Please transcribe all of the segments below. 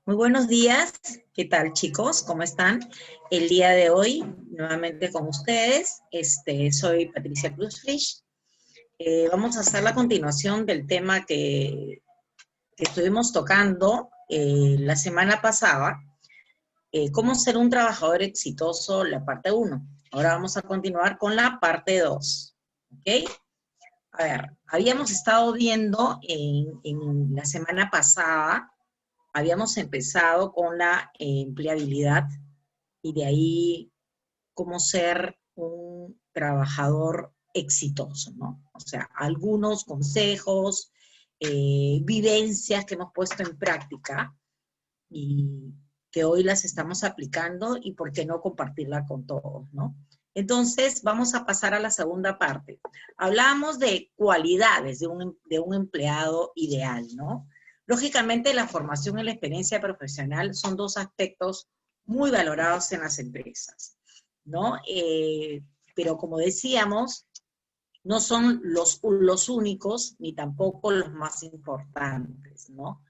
Muy buenos días, ¿qué tal chicos? ¿Cómo están? El día de hoy, nuevamente con ustedes, soy Patricia Cruz Frisch. Vamos a hacer la continuación del tema que estuvimos tocando la semana pasada, cómo ser un trabajador exitoso, la parte 1. Ahora vamos a continuar con la parte 2, ¿ok? A ver, habíamos estado viendo en la semana pasada. Habíamos empezado con la empleabilidad y de ahí cómo ser un trabajador exitoso, ¿no? O sea, algunos consejos, vivencias que hemos puesto en práctica y que hoy las estamos aplicando y por qué no compartirla con todos, ¿no? Entonces, vamos a pasar a la segunda parte. Hablamos de cualidades de un empleado ideal, ¿no? Lógicamente, la formación y la experiencia profesional son dos aspectos muy valorados en las empresas, ¿no? Pero como decíamos, no son los únicos ni tampoco los más importantes, ¿no?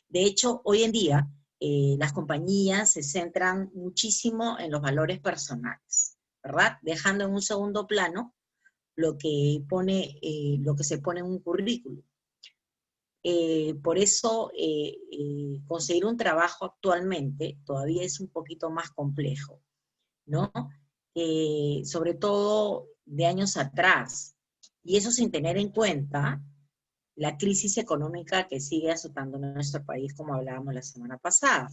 De hecho, hoy en día, las compañías se centran muchísimo en los valores personales, ¿verdad? Dejando en un segundo plano lo que se pone en un currículum. Por eso, conseguir un trabajo actualmente todavía es un poquito más complejo, ¿no? Sobre todo de años atrás. Y eso sin tener en cuenta la crisis económica que sigue azotando nuestro país, como hablábamos la semana pasada.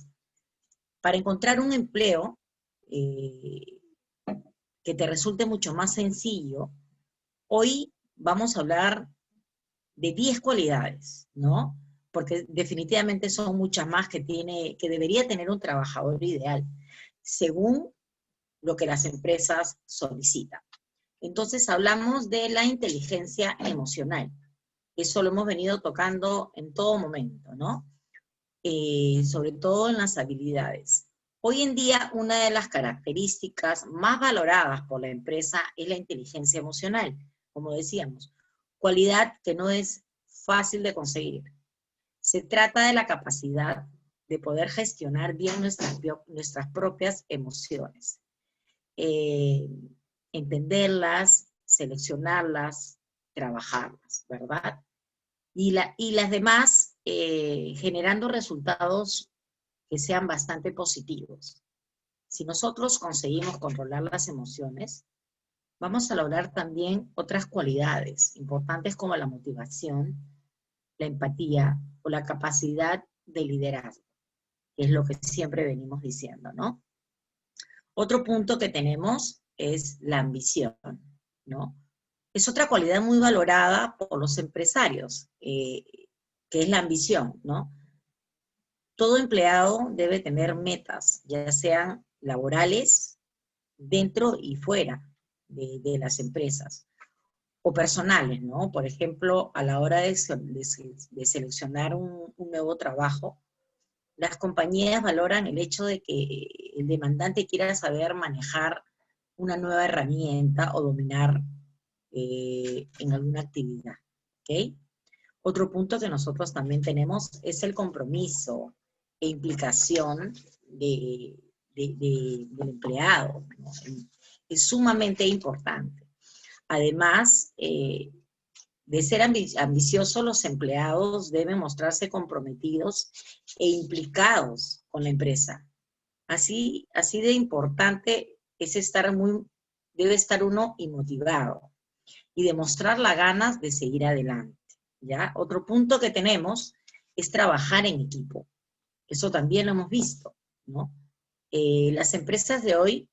Para encontrar un empleo eh, que te resulte mucho más sencillo, hoy vamos a hablar de 10 cualidades, ¿no? Porque definitivamente son muchas más que debería tener un trabajador ideal, según lo que las empresas solicitan. Entonces hablamos de la inteligencia emocional. Eso lo hemos venido tocando en todo momento, ¿no? Sobre todo en las habilidades. Hoy en día, una de las características más valoradas por la empresa es la inteligencia emocional, como decíamos, cualidad que no es fácil de conseguir. Se trata de la capacidad de poder gestionar bien nuestras propias emociones, eh, entenderlas, seleccionarlas, trabajarlas, ¿verdad? Y las demás generando resultados que sean bastante positivos. Si nosotros conseguimos controlar las emociones, vamos a lograr también otras cualidades importantes como la motivación, la empatía o la capacidad de liderazgo, que es lo que siempre venimos diciendo, ¿no? Otro punto que tenemos es la ambición, ¿no? Es otra cualidad muy valorada por los empresarios, que es la ambición, ¿no? Todo empleado debe tener metas, ya sean laborales, dentro y fuera de las empresas, o personales, ¿no? Por ejemplo, a la hora de seleccionar un nuevo trabajo, las compañías valoran el hecho de que el demandante quiera saber manejar una nueva herramienta o dominar en alguna actividad, ¿ok? Otro punto que nosotros también tenemos es el compromiso e implicación del empleado, ¿no? Es sumamente importante. Además, de ser ambiciosos, los empleados deben mostrarse comprometidos e implicados con la empresa. Así de importante es debe estar uno y motivado y demostrar las ganas de seguir adelante, ¿ya? Otro punto que tenemos es trabajar en equipo. Eso también lo hemos visto, ¿no? Las empresas de hoy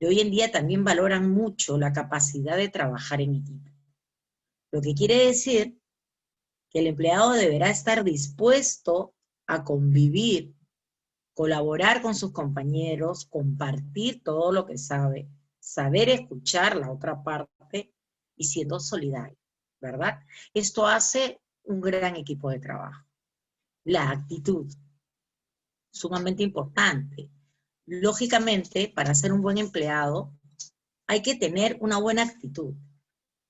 en día también valoran mucho la capacidad de trabajar en equipo. Lo que quiere decir que el empleado deberá estar dispuesto a convivir, colaborar con sus compañeros, compartir todo lo que sabe, saber escuchar la otra parte y siendo solidario, ¿verdad? Esto hace un gran equipo de trabajo. La actitud, sumamente importante. Lógicamente, para ser un buen empleado, hay que tener una buena actitud,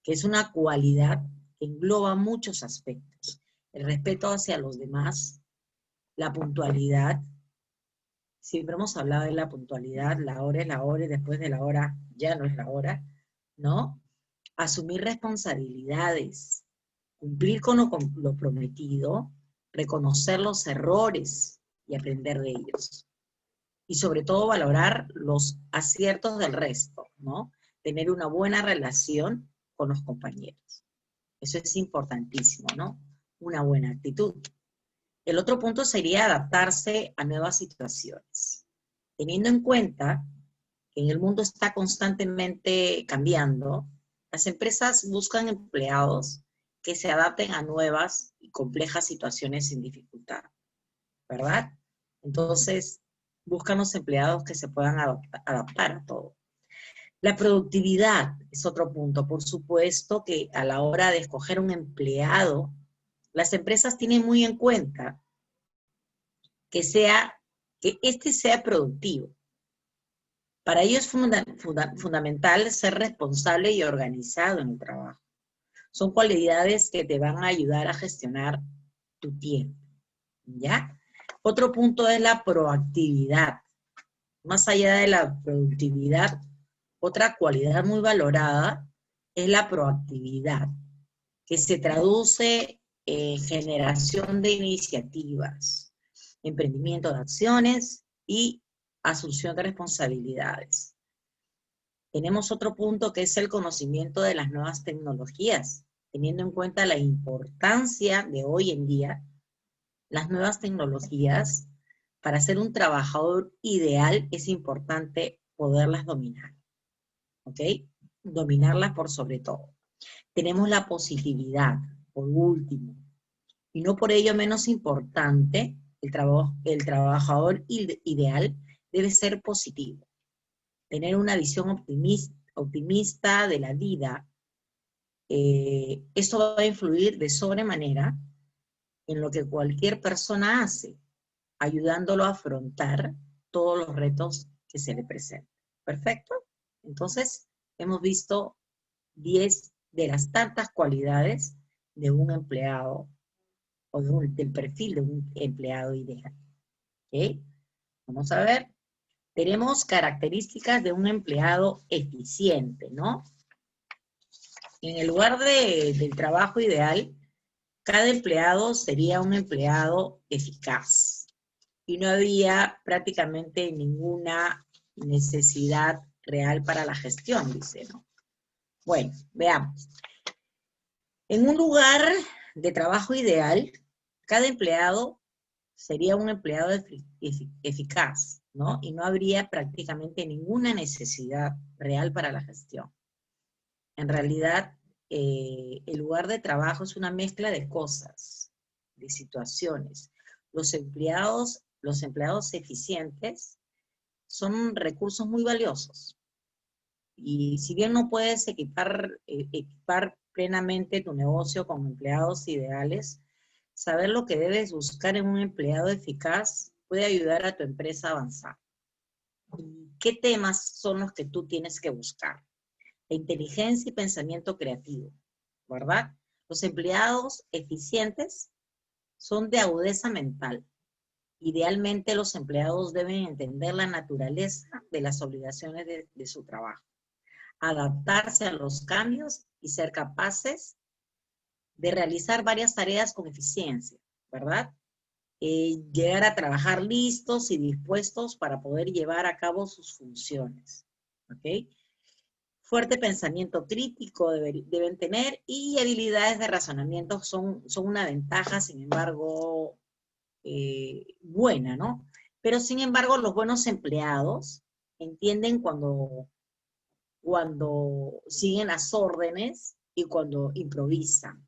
que es una cualidad que engloba muchos aspectos. El respeto hacia los demás, la puntualidad, Siempre hemos hablado de la puntualidad, la hora es la hora y después de la hora ya no es la hora, ¿no? Asumir responsabilidades, cumplir con lo prometido, reconocer los errores y aprender de ellos. Y sobre todo valorar los aciertos del resto, ¿no? Tener una buena relación con los compañeros. Eso es importantísimo, ¿no? Una buena actitud. El otro punto sería adaptarse a nuevas situaciones. Teniendo en cuenta que en el mundo está constantemente cambiando, las empresas buscan empleados que se adapten a nuevas y complejas situaciones sin dificultad, ¿verdad? Entonces, buscan los empleados que se puedan adaptar a todo. La productividad es otro punto. Por supuesto que a la hora de escoger un empleado, las empresas tienen muy en cuenta que este sea productivo. Para ello es fundamental ser responsable y organizado en el trabajo. Son cualidades que te van a ayudar a gestionar tu tiempo, ¿ya? Otro punto es la proactividad. Más allá de la productividad, otra cualidad muy valorada es la proactividad, que se traduce en generación de iniciativas, emprendimiento de acciones y asunción de responsabilidades. Tenemos otro punto que es el conocimiento de las nuevas tecnologías, teniendo en cuenta la importancia de hoy en día, las nuevas tecnologías. Para ser un trabajador ideal es importante poderlas dominar, ¿ok? Dominarlas por sobre todo. Tenemos la positividad, por último, y no por ello menos importante, el trabajador ideal debe ser positivo, tener una visión optimista de la vida. Esto va a influir de sobremanera en lo que cualquier persona hace, ayudándolo a afrontar todos los retos que se le presentan. ¿Perfecto? Entonces, hemos visto 10 de las tantas cualidades de un empleado o del perfil de un empleado ideal. ¿Ok? Vamos a ver. Tenemos características de un empleado eficiente, ¿no? En el lugar del trabajo ideal, cada empleado sería un empleado eficaz y no habría prácticamente ninguna necesidad real para la gestión, dice, ¿no? Bueno, veamos. En un lugar de trabajo ideal, cada empleado sería un empleado eficaz, ¿no? Y no habría prácticamente ninguna necesidad real para la gestión. En realidad, el lugar de trabajo es una mezcla de cosas, de situaciones. Los empleados eficientes son recursos muy valiosos. Y si bien no puedes equipar plenamente tu negocio con empleados ideales, saber lo que debes buscar en un empleado eficaz puede ayudar a tu empresa a avanzar. ¿Y qué temas son los que tú tienes que buscar? La inteligencia y pensamiento creativo, ¿verdad? Los empleados eficientes son de agudeza mental. Idealmente los empleados deben entender la naturaleza de las obligaciones de su trabajo, adaptarse a los cambios y ser capaces de realizar varias tareas con eficiencia, ¿verdad? Llegar a trabajar listos y dispuestos para poder llevar a cabo sus funciones, ¿ok? Fuerte pensamiento crítico deben tener y habilidades de razonamiento son una ventaja, sin embargo, buena, ¿no? Pero sin embargo, los buenos empleados entienden cuando siguen las órdenes y cuando improvisan.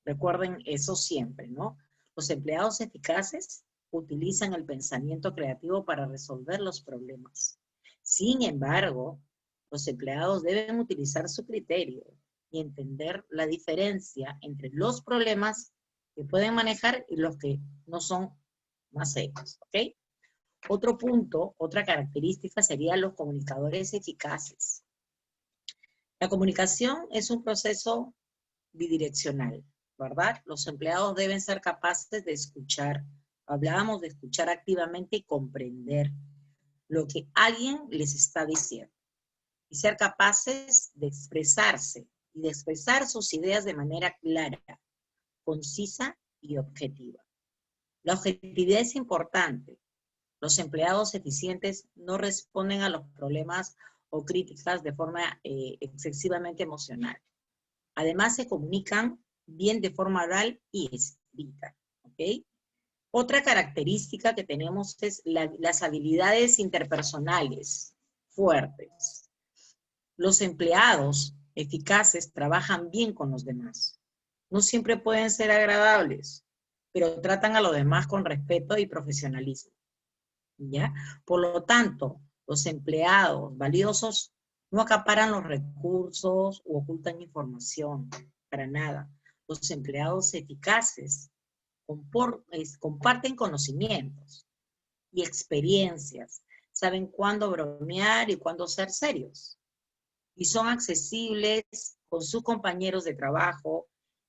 Recuerden eso siempre, ¿no? Los empleados eficaces utilizan el pensamiento creativo para resolver los problemas. Sin embargo, los empleados deben utilizar su criterio y entender la diferencia entre los problemas que pueden manejar y los que no son más serios, ¿ok? Otro punto, otra característica serían los comunicadores eficaces. La comunicación es un proceso bidireccional, ¿verdad? Los empleados deben ser capaces de escuchar. Hablábamos de escuchar activamente y comprender. lo que alguien les está diciendo y ser capaces de expresarse y de expresar sus ideas de manera clara, concisa y objetiva. La objetividad es importante. Los empleados eficientes no responden a los problemas o críticas de forma excesivamente emocional. Además, se comunican bien de forma oral y escrita. ¿Ok? Otra característica que tenemos es las habilidades interpersonales fuertes. Los empleados eficaces trabajan bien con los demás. No siempre pueden ser agradables, pero tratan a los demás con respeto y profesionalismo. ¿Ya? Por lo tanto, los empleados valiosos no acaparan los recursos o ocultan información, para nada. Los empleados eficaces comparten conocimientos y experiencias, saben cuándo bromear y cuándo ser serios, y son accesibles con sus compañeros de trabajo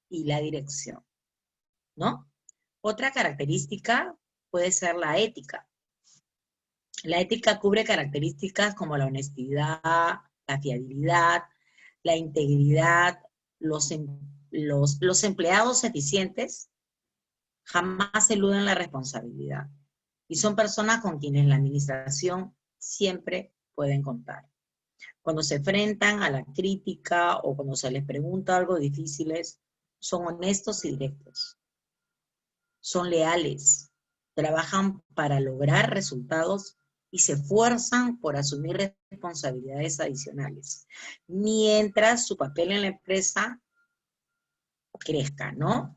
y la dirección, ¿no? Otra característica puede ser la ética. La ética cubre características como la honestidad, la fiabilidad, la integridad. Los empleados eficientes jamás eluden la responsabilidad y son personas con quienes la administración siempre pueden contar. Cuando se enfrentan a la crítica o cuando se les pregunta algo difíciles, son honestos y directos. Son leales, trabajan para lograr resultados y se esfuerzan por asumir responsabilidades adicionales, mientras su papel en la empresa crezca, ¿no?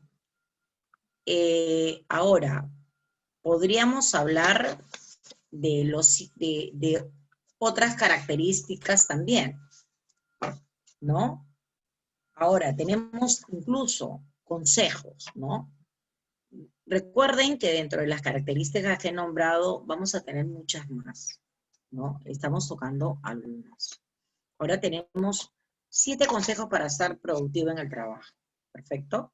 Ahora, podríamos hablar de otras características también, ¿no? Ahora, tenemos incluso consejos, ¿no? Recuerden que dentro de las características que he nombrado, vamos a tener muchas más, ¿no? Estamos tocando algunas. Ahora tenemos 7 consejos para ser productivo en el trabajo. ¿Perfecto?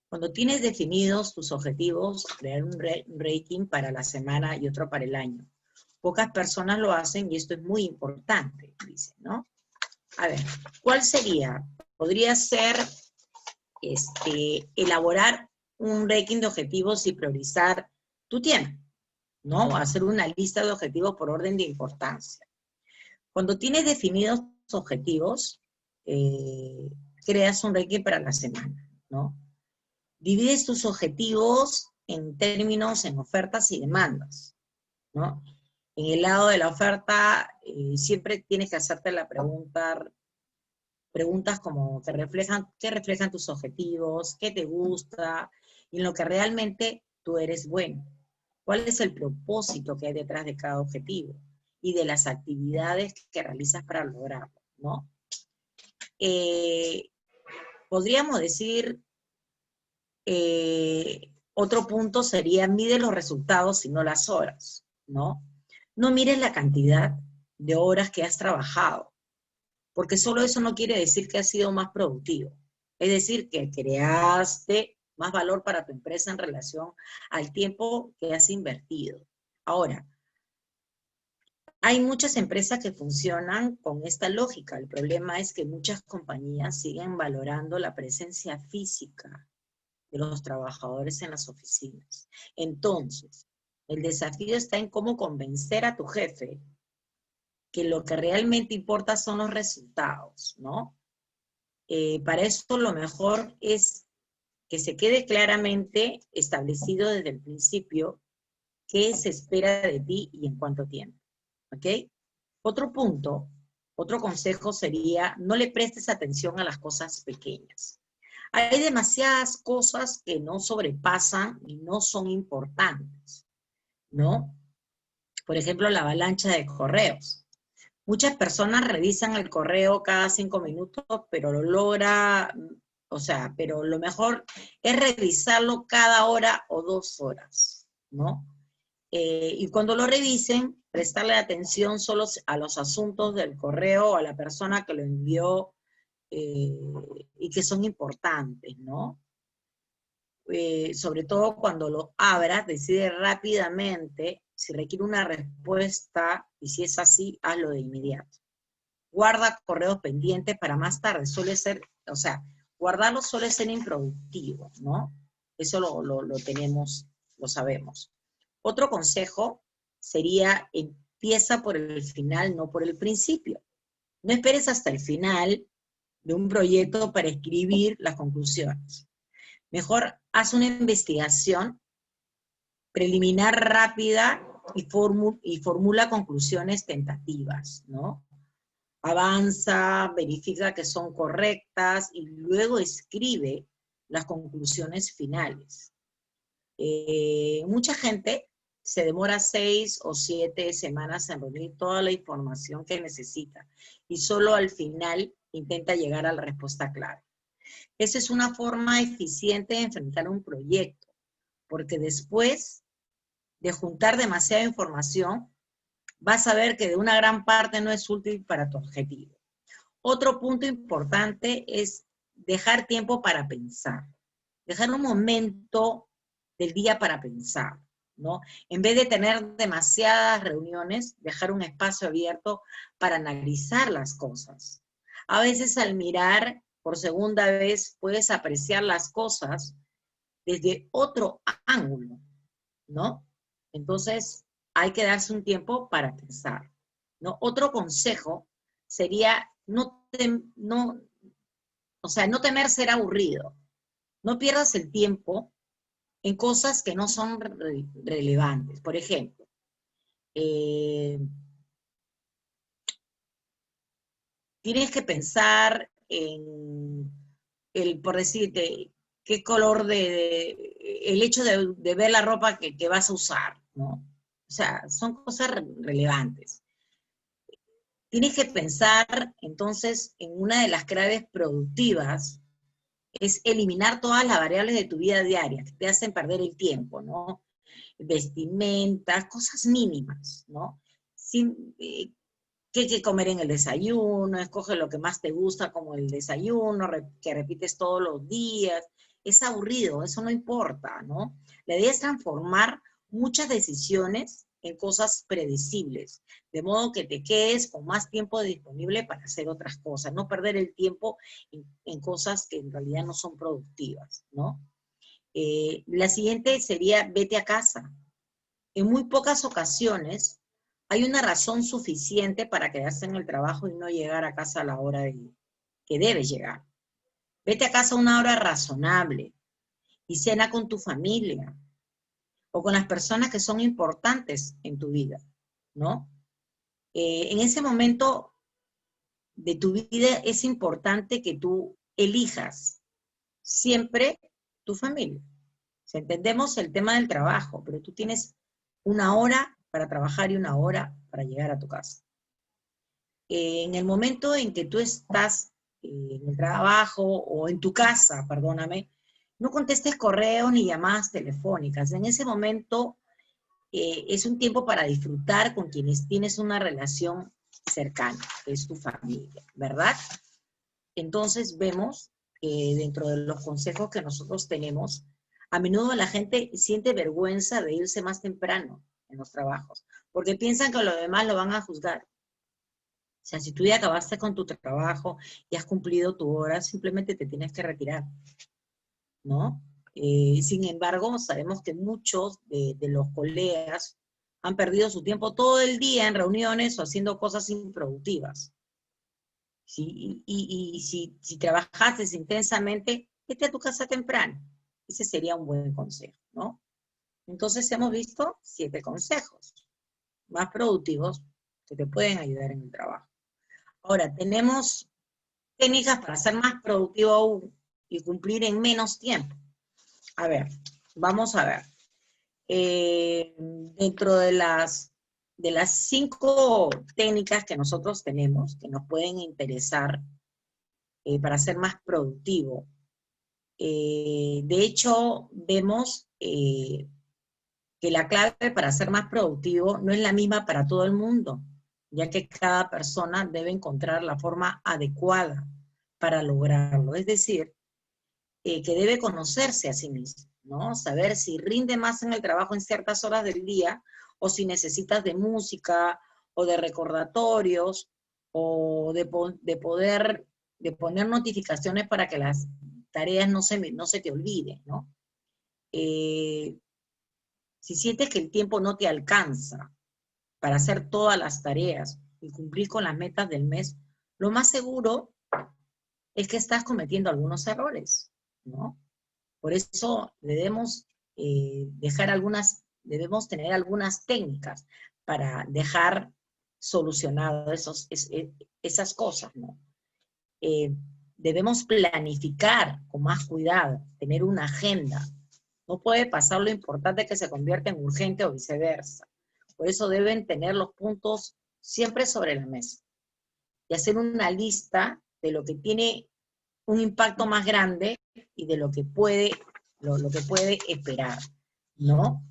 Cuando tienes definidos tus objetivos, crear un rating para la semana y otro para el año. Pocas personas lo hacen y esto es muy importante, dice, ¿no? A ver, ¿cuál sería? Podría ser elaborar un ranking de objetivos y priorizar tu tiempo, ¿no? Hacer una lista de objetivos por orden de importancia. Cuando tienes definidos tus objetivos, creas un ranking para la semana, ¿no? Divides tus objetivos en términos, en ofertas y demandas, ¿no? En el lado de la oferta, siempre tienes que hacerte la preguntas como qué reflejan tus objetivos, qué te gusta, y en lo que realmente tú eres bueno. ¿Cuál es el propósito que hay detrás de cada objetivo? Y de las actividades que realizas para lograrlo, ¿no? Podríamos decir, otro punto sería, mide los resultados y no las horas, ¿no? No mires la cantidad de horas que has trabajado, porque solo eso no quiere decir que has sido más productivo. Es decir, que creaste más valor para tu empresa en relación al tiempo que has invertido. Ahora, hay muchas empresas que funcionan con esta lógica. El problema es que muchas compañías siguen valorando la presencia física de los trabajadores en las oficinas. Entonces, el desafío está en cómo convencer a tu jefe que lo que realmente importa son los resultados, ¿no? Para esto lo mejor es que se quede claramente establecido desde el principio qué se espera de ti y en cuánto tiempo, ¿ok? Otro punto, otro consejo sería, no le prestes atención a las cosas pequeñas. Hay demasiadas cosas que no sobrepasan y no son importantes, ¿no? Por ejemplo, la avalancha de correos. Muchas personas revisan el correo cada 5 minutos, pero pero lo mejor es revisarlo cada hora o 2 horas, ¿no? Y cuando lo revisen, prestarle atención solo a los asuntos del correo o a la persona que lo envió y que son importantes, ¿no? Sobre todo cuando lo abras, decide rápidamente si requiere una respuesta, y si es así, hazlo de inmediato. Guarda correos pendientes para más tarde, suele ser, o sea, guardarlos suele ser improductivo, ¿no? Eso lo tenemos, lo sabemos. Otro consejo sería, empieza por el final, no por el principio. No esperes hasta el final de un proyecto para escribir las conclusiones. Mejor haz una investigación preliminar rápida y formula conclusiones tentativas, ¿no? Avanza, verifica que son correctas y luego escribe las conclusiones finales. Mucha gente se demora 6 o 7 semanas en reunir toda la información que necesita y solo al final intenta llegar a la respuesta clara. Esa es una forma eficiente de enfrentar un proyecto, porque después de juntar demasiada información, vas a ver que de una gran parte no es útil para tu objetivo. Otro punto importante es dejar tiempo para pensar. Dejar un momento del día para pensar, ¿no? En vez de tener demasiadas reuniones, dejar un espacio abierto para analizar las cosas. A veces al mirar por segunda vez puedes apreciar las cosas desde otro ángulo, ¿no? Entonces hay que darse un tiempo para pensar, ¿no? Otro consejo sería no temer ser aburrido. No pierdas el tiempo en cosas que no son relevantes. Por ejemplo, tienes que pensar en, por decirte, qué color el hecho de ver la ropa que vas a usar, ¿no? O sea, son cosas relevantes. Tienes que pensar, entonces, en una de las claves productivas, es eliminar todas las variables de tu vida diaria que te hacen perder el tiempo, ¿no? Vestimentas, cosas mínimas, ¿no? ¿Qué hay que comer en el desayuno? Escoge lo que más te gusta como el desayuno, que repites todos los días. Es aburrido, eso no importa, ¿no? La idea es transformar muchas decisiones en cosas predecibles, de modo que te quedes con más tiempo disponible para hacer otras cosas, no perder el tiempo en cosas que en realidad no son productivas, ¿no? La siguiente sería, vete a casa. En muy pocas ocasiones hay una razón suficiente para quedarse en el trabajo y no llegar a casa a la hora que debes llegar. Vete a casa a una hora razonable y cena con tu familia o con las personas que son importantes en tu vida, ¿no? En ese momento de tu vida es importante que tú elijas siempre tu familia. Si entendemos el tema del trabajo, pero tú tienes una hora para trabajar y una hora para llegar a tu casa. En el momento en que tú estás en el trabajo o en tu casa, perdóname, no contestes correos ni llamadas telefónicas. En ese momento es un tiempo para disfrutar con quienes tienes una relación cercana, que es tu familia, ¿verdad? Entonces vemos que dentro de los consejos que nosotros tenemos, a menudo la gente siente vergüenza de irse más temprano en los trabajos, porque piensan que los demás lo van a juzgar. O sea, si tú ya acabaste con tu trabajo y has cumplido tu hora, simplemente te tienes que retirar, ¿no? Sin embargo, sabemos que muchos de los colegas han perdido su tiempo todo el día en reuniones o haciendo cosas improductivas. ¿Sí? Y si trabajaste intensamente, vete a tu casa temprano. Ese sería un buen consejo, ¿no? Entonces hemos visto 7 consejos más productivos que te pueden ayudar en el trabajo. Ahora, tenemos técnicas para ser más productivo aún y cumplir en menos tiempo. A ver, vamos a ver. Dentro de las 5 técnicas que nosotros tenemos, que nos pueden interesar para ser más productivo, de hecho, vemos que la clave para ser más productivo no es la misma para todo el mundo, ya que cada persona debe encontrar la forma adecuada para lograrlo. Es decir, que debe conocerse a sí mismo, ¿no? Saber si rinde más en el trabajo en ciertas horas del día, o si necesitas de música, o de recordatorios, o de poner notificaciones para que las tareas no se te olviden, ¿no? Si sientes que el tiempo no te alcanza para hacer todas las tareas y cumplir con las metas del mes, lo más seguro es que estás cometiendo algunos errores, ¿no? Por eso debemos debemos tener algunas técnicas para dejar solucionadas esas cosas, ¿no? Debemos planificar con más cuidado, tener una agenda. No puede pasar lo importante que se convierte en urgente o viceversa. Por eso deben tener los puntos siempre sobre la mesa y hacer una lista de lo que tiene un impacto más grande y de lo que puede esperar, ¿no?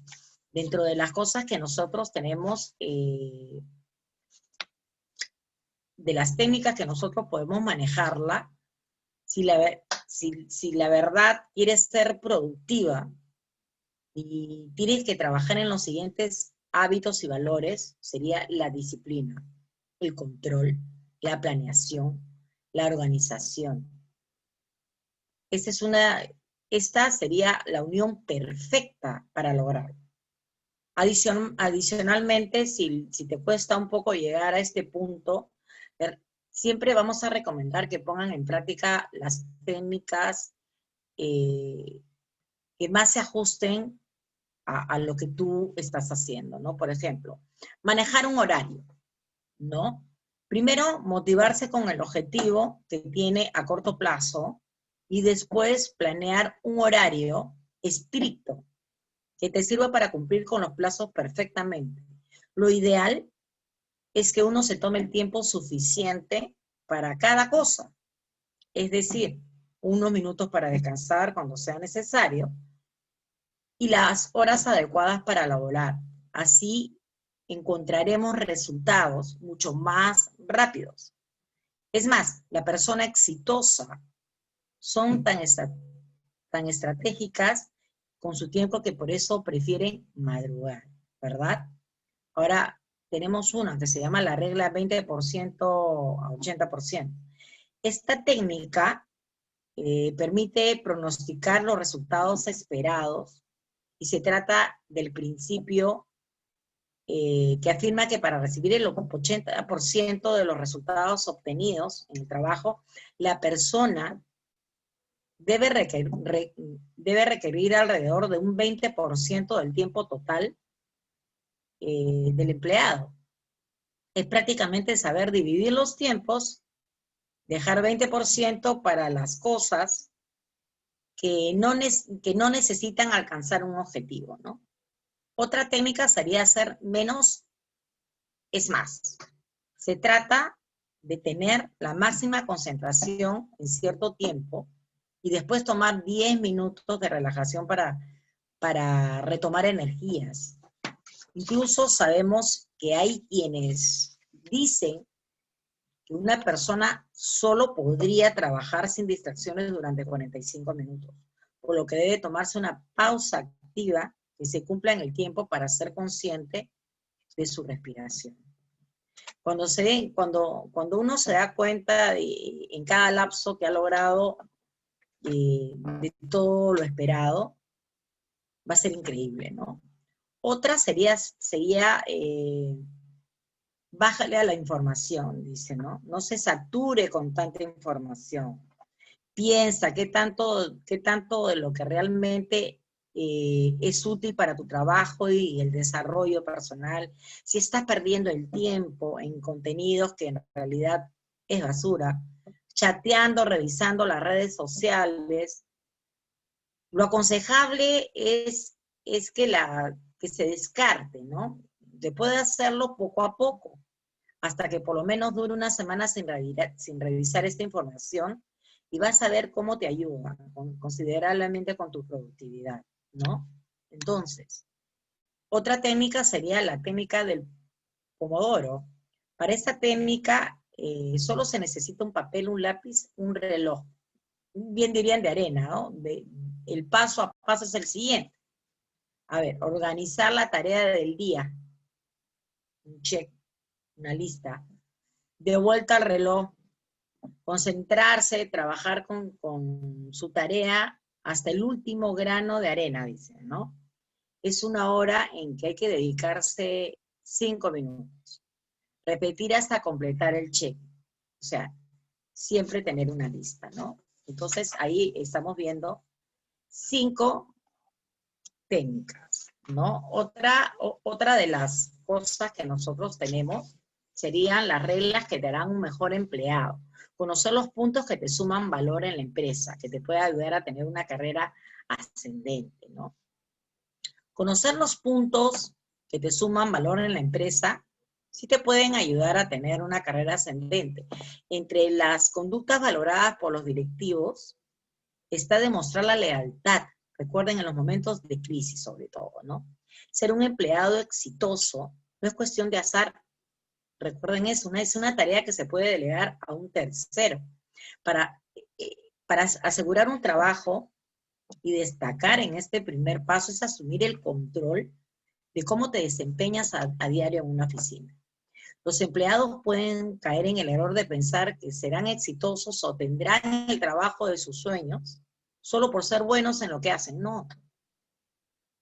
Dentro de las cosas que nosotros tenemos, de las técnicas que nosotros podemos manejarla, si la verdad quieres ser productiva y tienes que trabajar en los siguientes hábitos y valores, sería la disciplina, el control, la planeación, la organización. Esta sería la unión perfecta para lograrlo. Adicionalmente, si te cuesta un poco llegar a este punto, siempre vamos a recomendar que pongan en práctica las técnicas que más se ajusten a lo que tú estás haciendo, ¿no? Por ejemplo, manejar un horario, ¿no? Primero, motivarse con el objetivo que tiene a corto plazo y después planear un horario estricto que te sirva para cumplir con los plazos perfectamente. Lo ideal es que uno se tome el tiempo suficiente para cada cosa, es decir, unos minutos para descansar cuando sea necesario y las horas adecuadas para laborar. Así encontraremos resultados mucho más rápidos. Es más, la persona exitosa son tan estratégicas con su tiempo que por eso prefieren madrugar, ¿verdad? Ahora tenemos una que se llama la regla 20% a 80%. Esta técnica permite pronosticar los resultados esperados y se trata del principio que afirma que para recibir el 80% de los resultados obtenidos en el trabajo, la persona debe requerir alrededor de un 20% del tiempo total del empleado. Es prácticamente saber dividir los tiempos, dejar 20% para las cosas que no necesitan alcanzar un objetivo, ¿no? Otra técnica sería hacer menos es más. Se trata de tener la máxima concentración en cierto tiempo y después tomar 10 minutos de relajación para retomar energías. Incluso sabemos que hay quienes dicen que una persona solo podría trabajar sin distracciones durante 45 minutos, por lo que debe tomarse una pausa activa que se cumpla en el tiempo para ser consciente de su respiración. Cuando uno se da cuenta en cada lapso que ha logrado de todo lo esperado, va a ser increíble, ¿no? Otra sería bájale a la información, dice, ¿no? No se sature con tanta información. Piensa qué tanto de lo que realmente es útil para tu trabajo y el desarrollo personal. Si estás perdiendo el tiempo en contenidos que en realidad es basura, chateando, revisando las redes sociales, lo aconsejable es que se descarte, ¿no? Se puede hacerlo poco a poco, hasta que por lo menos dure una semana sin revisar esta información, y vas a ver cómo te ayuda considerablemente con tu productividad, ¿no? Entonces, otra técnica sería la técnica del Pomodoro. Para esta técnica solo se necesita un papel, un lápiz, un reloj, bien dirían de arena, ¿no? el paso a paso es el siguiente. A ver, organizar la tarea del día. Un check, una lista. De vuelta al reloj. Concentrarse, trabajar con su tarea hasta el último grano de arena, dicen, ¿no? Es una hora en que hay que dedicarse 5 minutos. Repetir hasta completar el check. O sea, siempre tener una lista, ¿no? Entonces, ahí estamos viendo 5 técnicas, ¿no? Otra de las cosas que nosotros tenemos serían las reglas que te harán un mejor empleado. Conocer los puntos que te suman valor en la empresa, que te puede ayudar a tener una carrera ascendente, ¿no? Conocer los puntos que te suman valor en la empresa sí te pueden ayudar a tener una carrera ascendente. Entre las conductas valoradas por los directivos está demostrar la lealtad. Recuerden en los momentos de crisis sobre todo, ¿no? Ser un empleado exitoso no es cuestión de azar. Recuerden eso, es una tarea que se puede delegar a un tercero. Para asegurar un trabajo y destacar en este primer paso es asumir el control de cómo te desempeñas a diario en una oficina. Los empleados pueden caer en el error de pensar que serán exitosos o tendrán el trabajo de sus sueños solo por ser buenos en lo que hacen. No.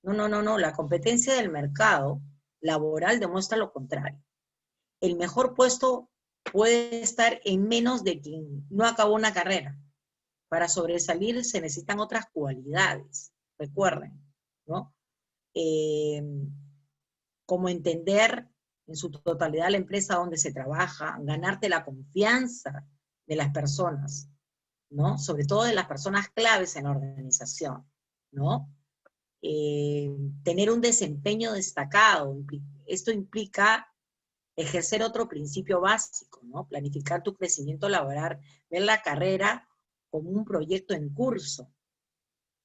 No. La competencia del mercado laboral demuestra lo contrario. El mejor puesto puede estar en menos de quien no acabó una carrera. Para sobresalir se necesitan otras cualidades, recuerden, ¿no? Como entender en su totalidad la empresa donde se trabaja, ganarte la confianza de las personas, ¿no? Sobre todo de las personas claves en la organización, ¿no? Tener un desempeño destacado, esto implica ejercer otro principio básico, ¿no? Planificar tu crecimiento laboral, ver la carrera como un proyecto en curso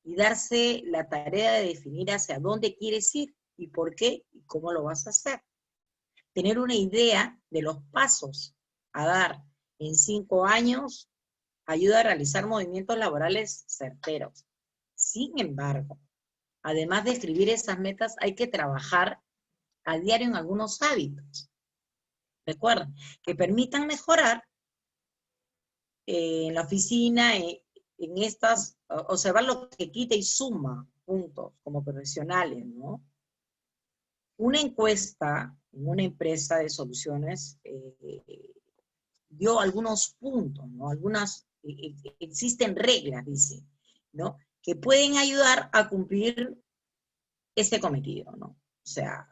y darse la tarea de definir hacia dónde quieres ir y por qué y cómo lo vas a hacer. Tener una idea de los pasos a dar en 5 años ayuda a realizar movimientos laborales certeros. Sin embargo, además de escribir esas metas, hay que trabajar a diario en algunos hábitos. Recuerden, que permitan mejorar en la oficina, en estas, observar lo que quita y suma puntos como profesionales, ¿no? Una encuesta en una empresa de soluciones dio algunos puntos, ¿no? Existen reglas, dice, ¿no? Que pueden ayudar a cumplir ese cometido, ¿no? O sea,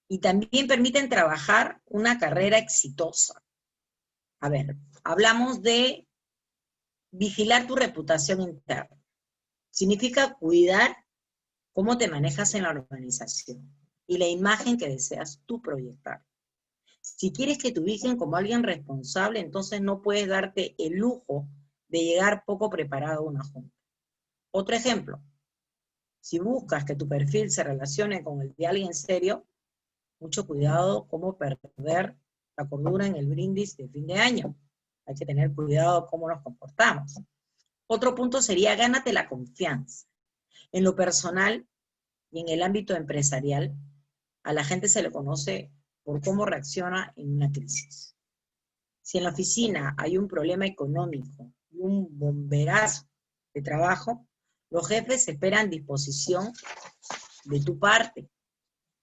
y también permiten trabajar una carrera exitosa. A ver, hablamos de vigilar tu reputación interna. Significa cuidar cómo te manejas en la organización y la imagen que deseas tú proyectar. Si quieres que te ubiquen como alguien responsable, entonces no puedes darte el lujo de llegar poco preparado a una junta. Otro ejemplo, si buscas que tu perfil se relacione con el de alguien serio, mucho cuidado cómo perder la cordura en el brindis de fin de año. Hay que tener cuidado cómo nos comportamos. Otro punto sería gánate la confianza. En lo personal y en el ámbito empresarial, a la gente se le conoce por cómo reacciona en una crisis. Si en la oficina hay un problema económico y un bomberazo de trabajo, los jefes esperan disposición de tu parte,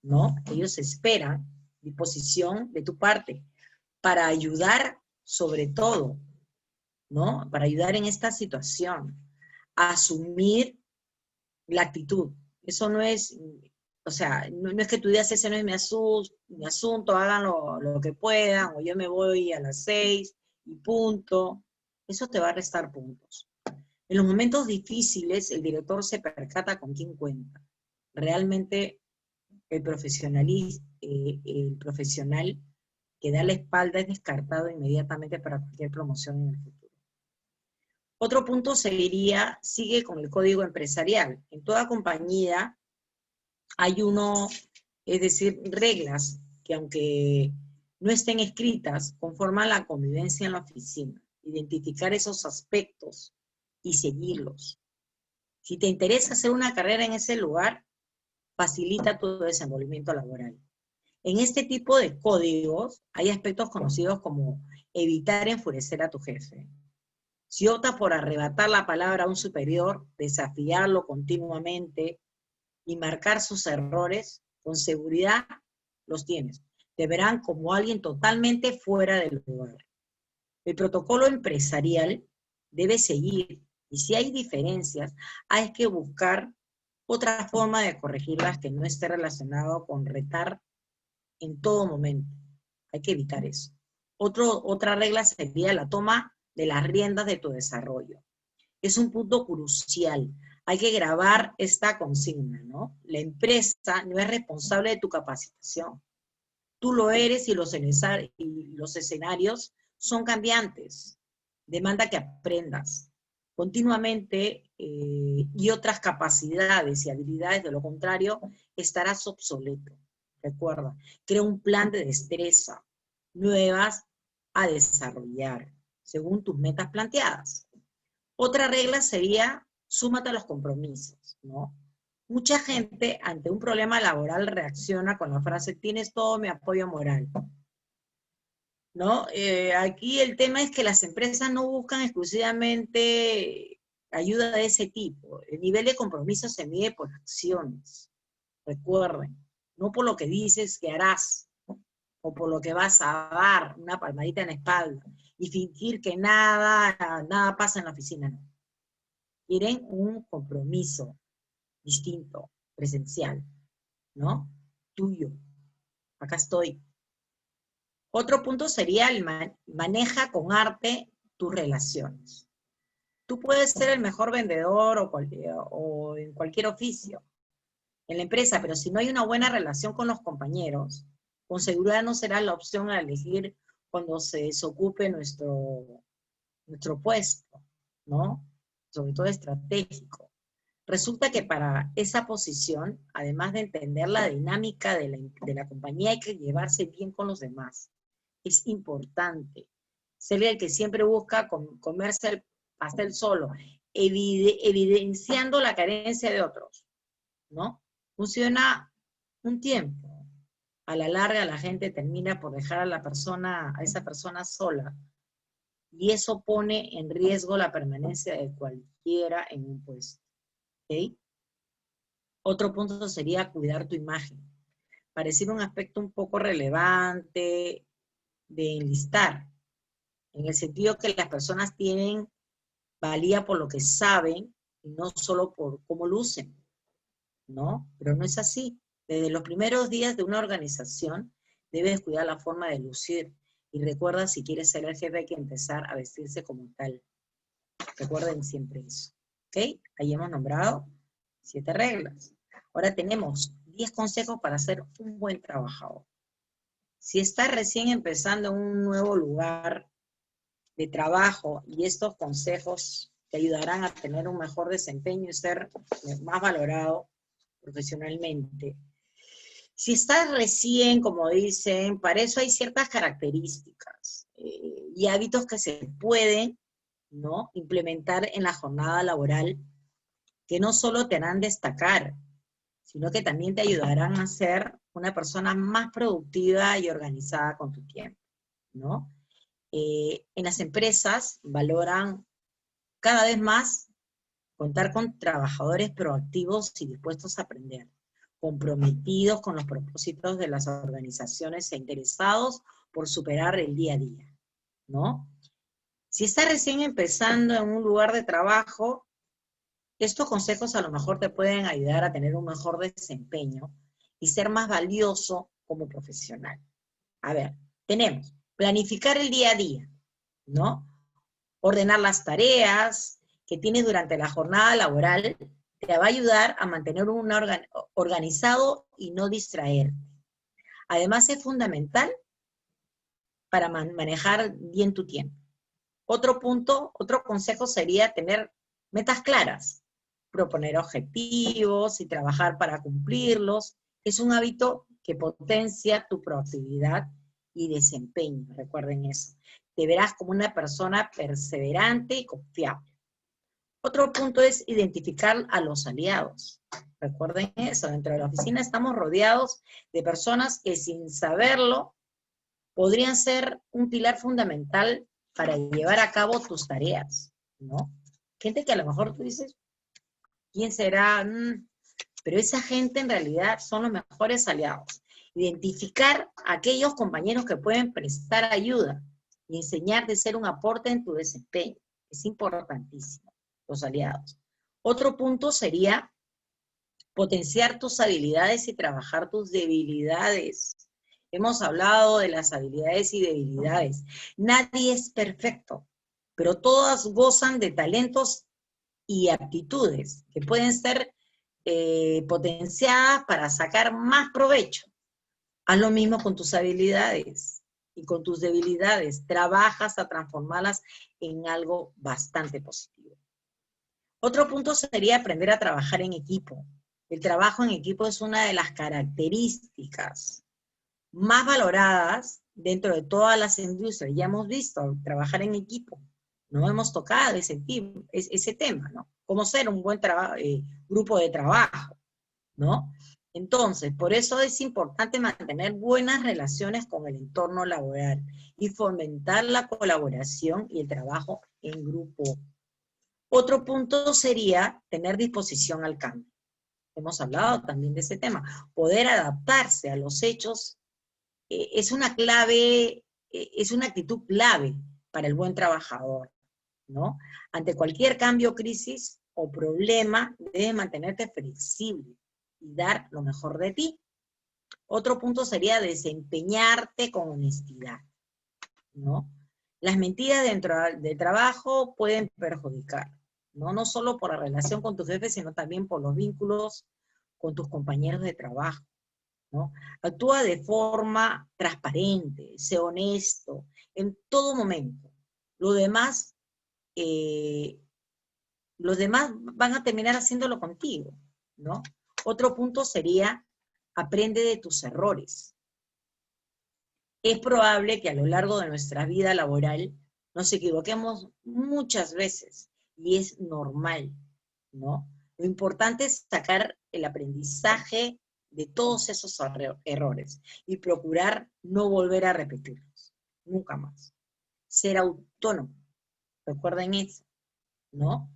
¿no? Ellos esperan disposición de tu parte para ayudar sobre todo, ¿no? Para ayudar en esta situación, a asumir la actitud. Eso no es, o sea, no es que tú digas, ese no es mi asunto, hagan lo que puedan, o yo me voy a las 6 y punto. Eso te va a restar puntos. En los momentos difíciles, el director se percata con quién cuenta. Realmente el profesional que da la espalda es descartado inmediatamente para cualquier promoción en el futuro. Otro punto seguiría, sigue con el código empresarial. En toda compañía hay es decir, reglas que aunque no estén escritas, conforman la convivencia en la oficina. Identificar esos aspectos y seguirlos. Si te interesa hacer una carrera en ese lugar, facilita tu desenvolvimiento laboral. En este tipo de códigos hay aspectos conocidos como evitar enfurecer a tu jefe. Si optas por arrebatar la palabra a un superior, desafiarlo continuamente y marcar sus errores, con seguridad los tienes. Te verán como alguien totalmente fuera del lugar. El protocolo empresarial debe seguir, y si hay diferencias, hay que buscar otra forma de corregirlas que no esté relacionado con retar en todo momento. Hay que evitar eso. Otra regla sería la toma de las riendas de tu desarrollo. Es un punto crucial. Hay que grabar esta consigna, ¿no? La empresa no es responsable de tu capacitación. Tú lo eres y los escenarios son cambiantes. Demanda que aprendas continuamente y otras capacidades y habilidades, de lo contrario, estarás obsoleto. Recuerda, crea un plan de destreza nuevas a desarrollar según tus metas planteadas. Otra regla sería, súmate a los compromisos, ¿no? Mucha gente ante un problema laboral reacciona con la frase, tienes todo mi apoyo moral, ¿no? Aquí el tema es que las empresas no buscan exclusivamente ayuda de ese tipo. El nivel de compromiso se mide por acciones, recuerden, no por lo que dices que harás, o por lo que vas a dar, una palmadita en la espalda, y fingir que nada pasa en la oficina, no. Quieren un compromiso distinto, presencial, ¿no? Tuyo. Acá estoy. Otro punto sería el maneja con arte tus relaciones. Tú puedes ser el mejor vendedor o en cualquier oficio, en la empresa, pero si no hay una buena relación con los compañeros, con seguridad no será la opción a elegir cuando se desocupe nuestro puesto, ¿no? Sobre todo estratégico. Resulta que para esa posición, además de entender la dinámica de la compañía, hay que llevarse bien con los demás. Es importante. Ser el que siempre busca comerse el pastel solo, evidenciando la carencia de otros, ¿no? Funciona un tiempo. A la larga la gente termina por dejar a esa persona sola, y eso pone en riesgo la permanencia de cualquiera en un puesto. ¿Okay? Otro punto sería cuidar tu imagen. Pareciera un aspecto un poco relevante de enlistar, en el sentido que las personas tienen valía por lo que saben y no solo por cómo lucen, ¿no? Pero no es así. Desde los primeros días de una organización debes cuidar la forma de lucir, y recuerda, si quieres ser el jefe hay que empezar a vestirse como tal. Recuerden siempre eso. ¿Ok? Ahí hemos nombrado 7 reglas. Ahora tenemos 10 consejos para ser un buen trabajador. Si estás recién empezando en un nuevo lugar de trabajo, y estos consejos te ayudarán a tener un mejor desempeño y ser más valorado profesionalmente. Si estás recién, como dicen, para eso hay ciertas características y hábitos que se pueden, ¿no?, implementar en la jornada laboral, que no solo te harán destacar, sino que también te ayudarán a ser una persona más productiva y organizada con tu tiempo, ¿no? En las empresas valoran cada vez más contar con trabajadores proactivos y dispuestos a aprender, comprometidos con los propósitos de las organizaciones e interesados por superar el día a día, ¿no? Si estás recién empezando en un lugar de trabajo, estos consejos a lo mejor te pueden ayudar a tener un mejor desempeño y ser más valioso como profesional. A ver, tenemos planificar el día a día, ¿no? Ordenar las tareas que tienes durante la jornada laboral te va a ayudar a mantener organizado y no distraerte. Además es fundamental para manejar bien tu tiempo. Otro consejo sería tener metas claras, proponer objetivos y trabajar para cumplirlos. Es un hábito que potencia tu proactividad y desempeño, recuerden eso. Te verás como una persona perseverante y confiable. Otro punto es identificar a los aliados. Recuerden eso, dentro de la oficina estamos rodeados de personas que sin saberlo podrían ser un pilar fundamental para llevar a cabo tus tareas, ¿no? Gente que a lo mejor tú dices, ¿quién será? Pero esa gente en realidad son los mejores aliados. Identificar a aquellos compañeros que pueden prestar ayuda y enseñarte a ser un aporte en tu desempeño. Es importantísimo, los aliados. Otro punto sería potenciar tus habilidades y trabajar tus debilidades. Hemos hablado de las habilidades y debilidades. Nadie es perfecto, pero todas gozan de talentos y aptitudes que pueden ser potenciadas para sacar más provecho. Haz lo mismo con tus habilidades y con tus debilidades. Trabajas a transformarlas en algo bastante positivo. Otro punto sería aprender a trabajar en equipo. El trabajo en equipo es una de las características más valoradas dentro de todas las industrias. Ya hemos visto trabajar en equipo. No hemos tocado ese tema, ¿no? Cómo ser un buen grupo de trabajo, ¿no? Entonces, por eso es importante mantener buenas relaciones con el entorno laboral y fomentar la colaboración y el trabajo en grupo. Otro punto sería tener disposición al cambio. Hemos hablado también de ese tema. Poder adaptarse a los hechos es una clave, es una actitud clave para el buen trabajador, ¿no? Ante cualquier cambio, crisis o problema, debes mantenerte flexible y dar lo mejor de ti. Otro punto sería desempeñarte con honestidad, ¿no? Las mentiras dentro del trabajo pueden perjudicar, ¿no? No solo por la relación con tu jefe, sino también por los vínculos con tus compañeros de trabajo, ¿no? Actúa de forma transparente, sé honesto, en todo momento. Lo demás, los demás van a terminar haciéndolo contigo, ¿no? Otro punto sería, aprende de tus errores. Es probable que a lo largo de nuestra vida laboral nos equivoquemos muchas veces, y es normal, ¿no? Lo importante es sacar el aprendizaje de todos esos errores y procurar no volver a repetirlos, nunca más. Ser autónomo, recuerden eso, ¿no?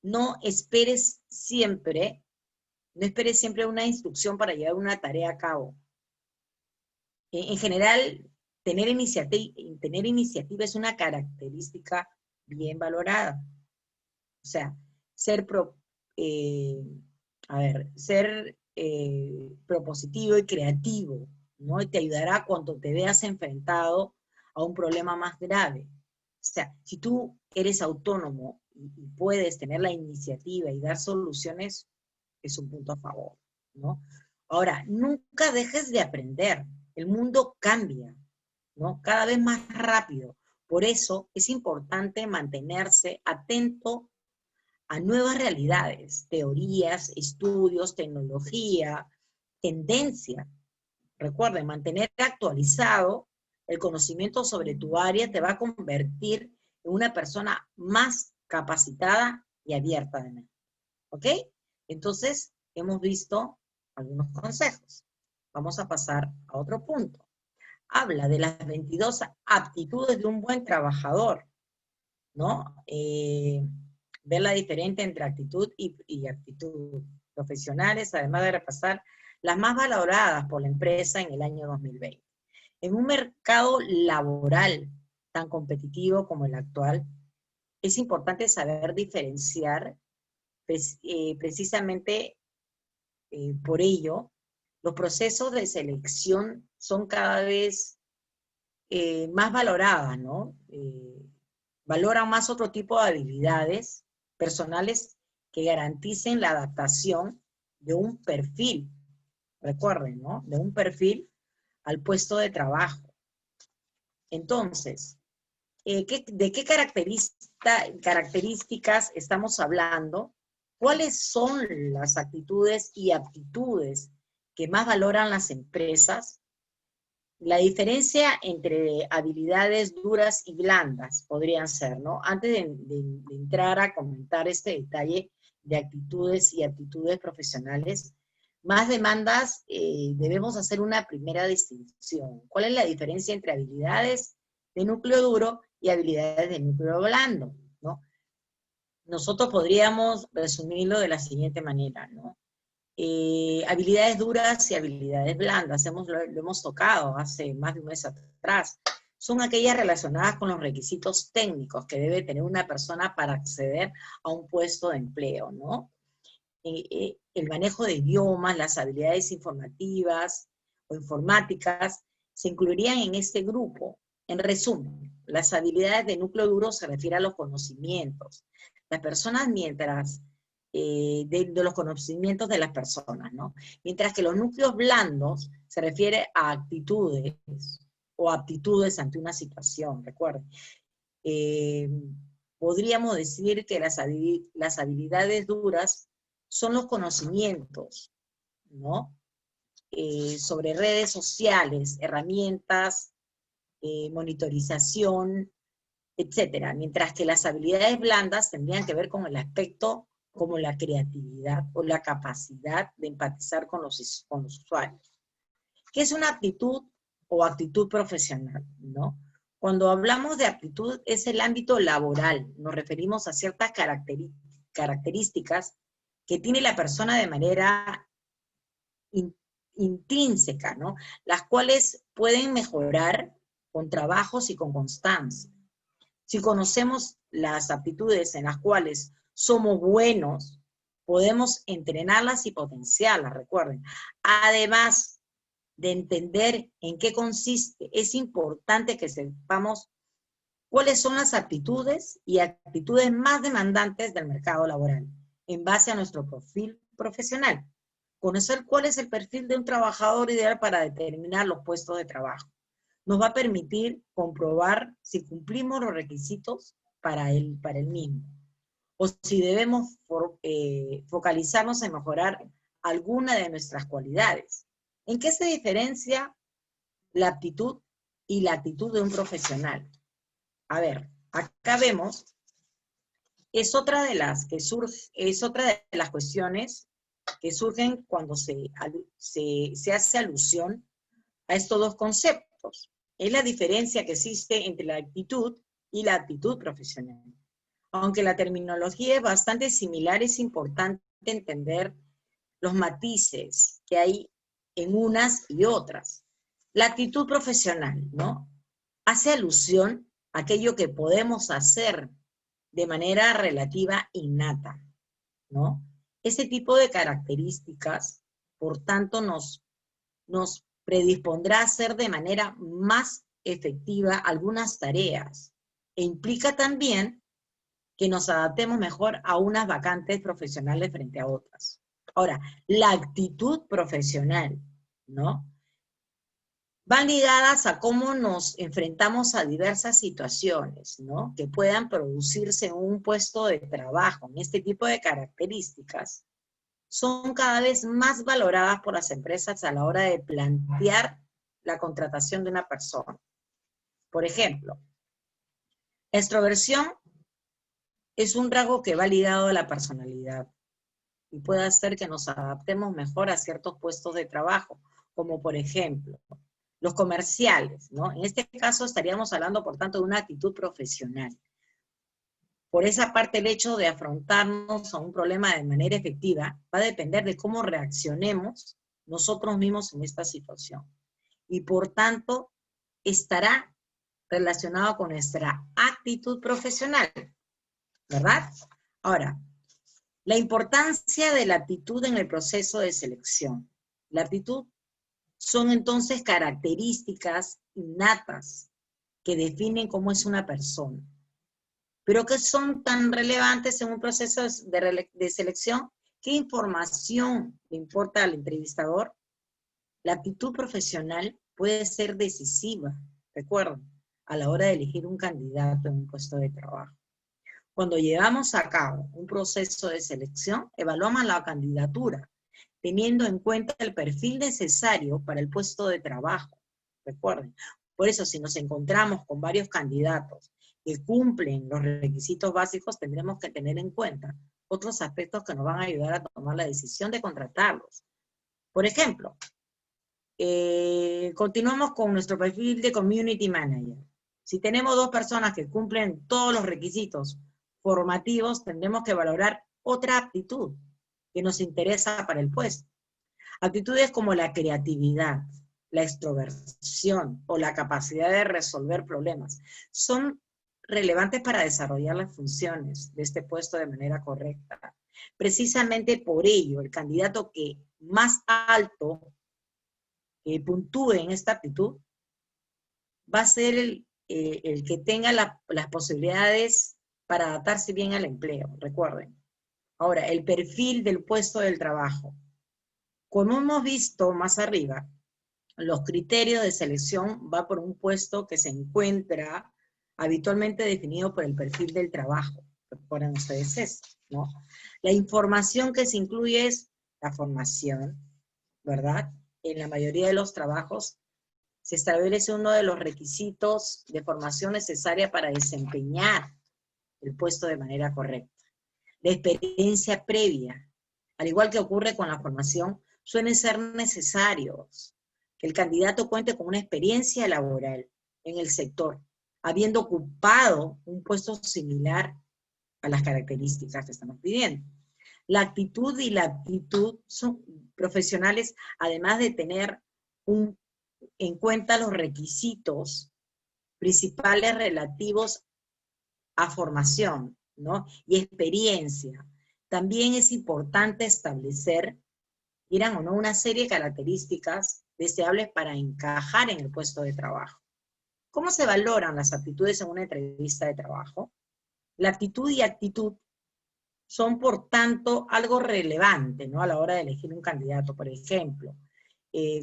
No esperes siempre una instrucción para llevar una tarea a cabo. En general, tener iniciativa es una característica bien valorada. O sea, ser propositivo y creativo, ¿no? Y te ayudará cuando te veas enfrentado a un problema más grave. O sea, si tú eres autónomo y puedes tener la iniciativa y dar soluciones, es un punto a favor, ¿no? Ahora, nunca dejes de aprender. El mundo cambia, ¿no? Cada vez más rápido. Por eso es importante mantenerse atento a nuevas realidades, teorías, estudios, tecnología, tendencia. Recuerden, mantener actualizado el conocimiento sobre tu área te va a convertir en una persona más capacitada y abierta de mente. ¿Ok? Entonces, hemos visto algunos consejos. Vamos a pasar a otro punto. Habla de las 22 aptitudes de un buen trabajador, ¿no? Ver la diferencia entre actitud y aptitud profesionales, además de repasar las más valoradas por la empresa en el año 2020. En un mercado laboral tan competitivo como el actual, es importante saber diferenciar precisamente por ello, los procesos de selección son cada vez más valoradas, ¿no? Valoran más otro tipo de habilidades personales que garanticen la adaptación de un perfil, recuerden, ¿no? De un perfil al puesto de trabajo. Entonces, ¿de qué características estamos hablando? ¿Cuáles son las actitudes y aptitudes que más valoran las empresas? La diferencia entre habilidades duras y blandas podrían ser, ¿no? Antes de entrar a comentar este detalle de actitudes y aptitudes profesionales, más demandas, debemos hacer una primera distinción. ¿Cuál es la diferencia entre habilidades de núcleo duro y habilidades de núcleo blando, ¿no? Nosotros podríamos resumirlo de la siguiente manera, ¿no? Habilidades duras y habilidades blandas, lo hemos tocado hace más de un mes atrás, son aquellas relacionadas con los requisitos técnicos que debe tener una persona para acceder a un puesto de empleo, ¿no? El manejo de idiomas, las habilidades informativas o informáticas, se incluirían en este grupo. En resumen, las habilidades de núcleo duro se refieren a los conocimientos. Las personas de los conocimientos de las personas, ¿no? Mientras que los núcleos blandos se refiere a actitudes o aptitudes ante una situación, recuerden. Podríamos decir que las habilidades duras son los conocimientos, ¿no? Sobre redes sociales, herramientas, monitorización, etcétera. Mientras que las habilidades blandas tendrían que ver con el aspecto como la creatividad o la capacidad de empatizar con los usuarios. ¿Qué es una aptitud o actitud profesional, ¿no? Cuando hablamos de aptitud es el ámbito laboral, nos referimos a ciertas características que tiene la persona de manera intrínseca, ¿no? Las cuales pueden mejorar con trabajos y con constancia. Si conocemos las aptitudes en las cuales somos buenos, podemos entrenarlas y potenciarlas, recuerden. Además de entender en qué consiste, es importante que sepamos cuáles son las aptitudes y actitudes más demandantes del mercado laboral, en base a nuestro perfil profesional. Conocer cuál es el perfil de un trabajador ideal para determinar los puestos de trabajo nos va a permitir comprobar si cumplimos los requisitos para el mismo, o si debemos focalizarnos en mejorar alguna de nuestras cualidades. ¿En qué se diferencia la aptitud y la actitud de un profesional? A ver, acá vemos, es otra de las cuestiones que surgen cuando se hace alusión a estos dos conceptos. Es la diferencia que existe entre la actitud y la aptitud profesional. Aunque la terminología es bastante similar, es importante entender los matices que hay en unas y otras. La actitud profesional, ¿no? Hace alusión a aquello que podemos hacer de manera relativa innata, ¿no? Ese tipo de características, por tanto, nos predispondrá a hacer de manera más efectiva algunas tareas, e implica también que nos adaptemos mejor a unas vacantes profesionales frente a otras. Ahora, la actitud profesional, ¿no? Van ligadas a cómo nos enfrentamos a diversas situaciones, ¿no? Que puedan producirse en un puesto de trabajo. En este tipo de características son cada vez más valoradas por las empresas a la hora de plantear la contratación de una persona. Por ejemplo, extroversión es un rasgo que va ligado a la personalidad y puede hacer que nos adaptemos mejor a ciertos puestos de trabajo, como por ejemplo, los comerciales, ¿no? En este caso estaríamos hablando, por tanto, de una actitud profesional. Por esa parte, el hecho de afrontarnos a un problema de manera efectiva va a depender de cómo reaccionemos nosotros mismos en esta situación. Y por tanto, estará relacionado con nuestra actitud profesional, ¿verdad? Ahora, la importancia de la actitud en el proceso de selección. La actitud son entonces características innatas que definen cómo es una persona, pero que son tan relevantes en un proceso de selección. ¿Qué información le importa al entrevistador? La actitud profesional puede ser decisiva, recuerden, a la hora de elegir un candidato en un puesto de trabajo. Cuando llevamos a cabo un proceso de selección, evaluamos la candidatura, teniendo en cuenta el perfil necesario para el puesto de trabajo. recuerden. Por eso, si nos encontramos con varios candidatos que cumplen los requisitos básicos, tendremos que tener en cuenta otros aspectos que nos van a ayudar a tomar la decisión de contratarlos. Por ejemplo, continuamos con nuestro perfil de Community Manager. Si tenemos 2 personas que cumplen todos los requisitos formativos, tendremos que valorar otra aptitud que nos interesa para el puesto. Actitudes como la creatividad, la extroversión o la capacidad de resolver problemas son relevantes para desarrollar las funciones de este puesto de manera correcta. Precisamente por ello, el candidato que más alto puntúe en esta aptitud va a ser el que tenga las posibilidades para adaptarse bien al empleo, recuerden. Ahora, el perfil del puesto del trabajo. Como hemos visto más arriba, los criterios de selección va por un puesto que se encuentra habitualmente definido por el perfil del trabajo. Recuerden ustedes eso, ¿no? La información que se incluye es la formación, ¿verdad? En la mayoría de los trabajos se establece uno de los requisitos de formación necesaria para desempeñar el puesto de manera correcta. La experiencia previa, al igual que ocurre con la formación, suelen ser necesarios que el candidato cuente con una experiencia laboral en el sector, habiendo ocupado un puesto similar a las características que estamos pidiendo. La actitud y la aptitud son profesionales, además de tener en cuenta los requisitos principales relativos a formación, ¿no? Y experiencia. También es importante establecer, quieran o no, una serie de características deseables para encajar en el puesto de trabajo. ¿Cómo se valoran las aptitudes en una entrevista de trabajo? La aptitud y actitud son, por tanto, algo relevante, ¿no? A la hora de elegir un candidato. Por ejemplo,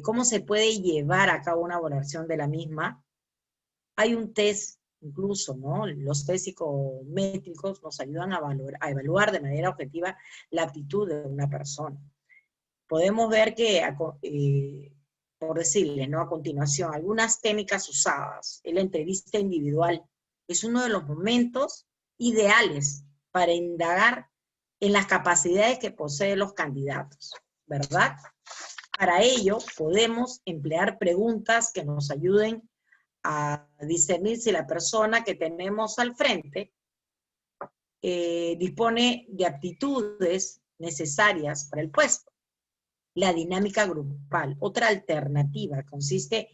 ¿cómo se puede llevar a cabo una evaluación de la misma? Hay un test, incluso, ¿no? Los test psicométricos nos ayudan a evaluar de manera objetiva la aptitud de una persona. Podemos ver que, por decirles, ¿no? A continuación, algunas técnicas usadas en la entrevista individual es uno de los momentos ideales para indagar en las capacidades que poseen los candidatos, ¿verdad? Para ello, podemos emplear preguntas que nos ayuden a discernir si la persona que tenemos al frente dispone de aptitudes necesarias para el puesto. La dinámica grupal, otra alternativa, consiste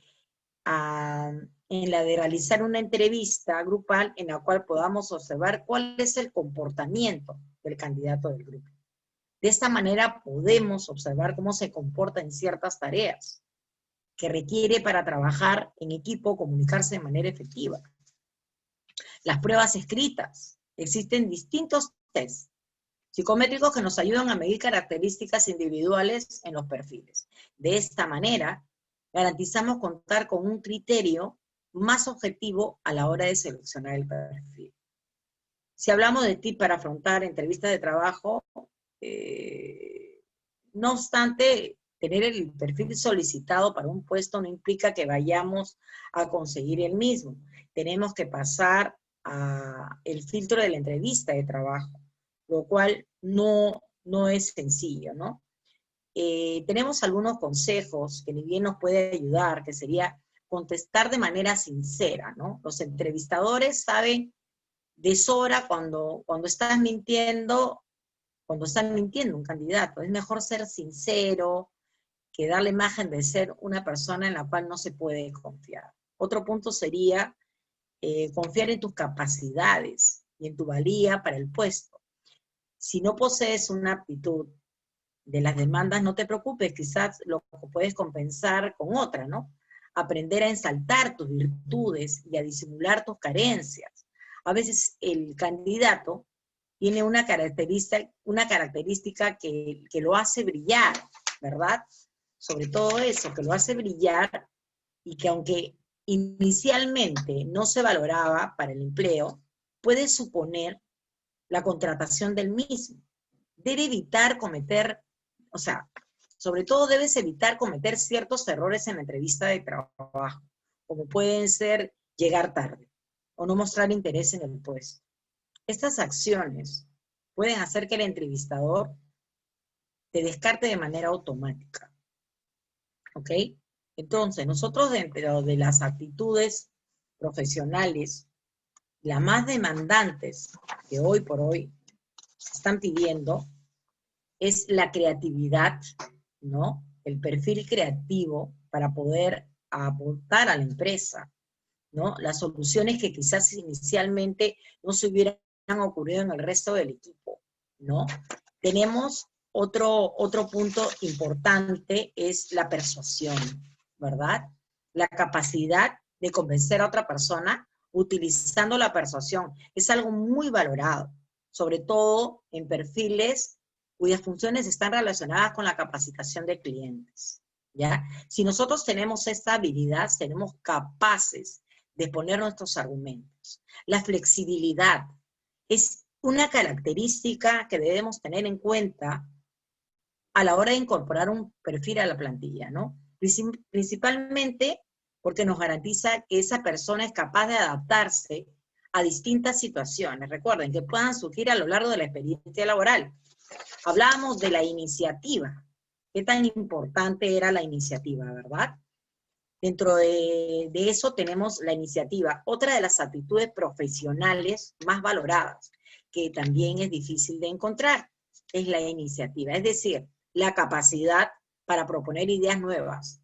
en la de realizar una entrevista grupal en la cual podamos observar cuál es el comportamiento del candidato del grupo. De esta manera podemos observar cómo se comporta en ciertas tareas que requiere para trabajar en equipo, comunicarse de manera efectiva. Las pruebas escritas. Existen distintos tests psicométricos que nos ayudan a medir características individuales en los perfiles. De esta manera, garantizamos contar con un criterio más objetivo a la hora de seleccionar el perfil. Si hablamos de tips para afrontar entrevistas de trabajo, no obstante, tener el perfil solicitado para un puesto no implica que vayamos a conseguir el mismo. Tenemos que pasar el filtro de la entrevista de trabajo, lo cual no es sencillo, ¿no? Tenemos algunos consejos que ni bien nos puede ayudar, que sería contestar de manera sincera, ¿no? Los entrevistadores saben de sobra cuando están mintiendo un candidato. Es mejor ser sincero que dar la imagen de ser una persona en la cual no se puede confiar. Otro punto sería confiar en tus capacidades y en tu valía para el puesto. Si no posees una aptitud de las demandas, no te preocupes, quizás lo puedes compensar con otra, ¿no? Aprender a ensaltar tus virtudes y a disimular tus carencias. A veces el candidato tiene una característica que lo hace brillar, ¿verdad? Sobre todo eso, que lo hace brillar y que aunque inicialmente no se valoraba para el empleo, puede suponer la contratación del mismo. Debe evitar cometer, sobre todo debes evitar cometer ciertos errores en la entrevista de trabajo. como pueden ser llegar tarde o no mostrar interés en el puesto. Estas acciones pueden hacer que el entrevistador te descarte de manera automática. ¿Ok? Entonces, nosotros dentro de las actitudes profesionales, las más demandantes que hoy por hoy se están pidiendo es la creatividad, ¿no? El perfil creativo para poder aportar a la empresa, ¿no? Las soluciones que quizás inicialmente no se hubieran ocurrido en el resto del equipo, ¿no? Tenemos otro punto importante, es la persuasión, ¿verdad? La capacidad de convencer a otra persona utilizando la persuasión. Es algo muy valorado, sobre todo en perfiles cuyas funciones están relacionadas con la capacitación de clientes, ¿ya? Si nosotros tenemos esta habilidad, seremos capaces de exponer nuestros argumentos. La flexibilidad es una característica que debemos tener en cuenta a la hora de incorporar un perfil a la plantilla, ¿no? Principalmente porque nos garantiza que esa persona es capaz de adaptarse a distintas situaciones. Recuerden, que puedan surgir a lo largo de la experiencia laboral. Hablábamos de la iniciativa. ¿Qué tan importante era la iniciativa, verdad? Dentro de eso tenemos la iniciativa. Otra de las actitudes profesionales más valoradas, que también es difícil de encontrar, es la iniciativa. Es decir, la capacidad para proponer ideas nuevas,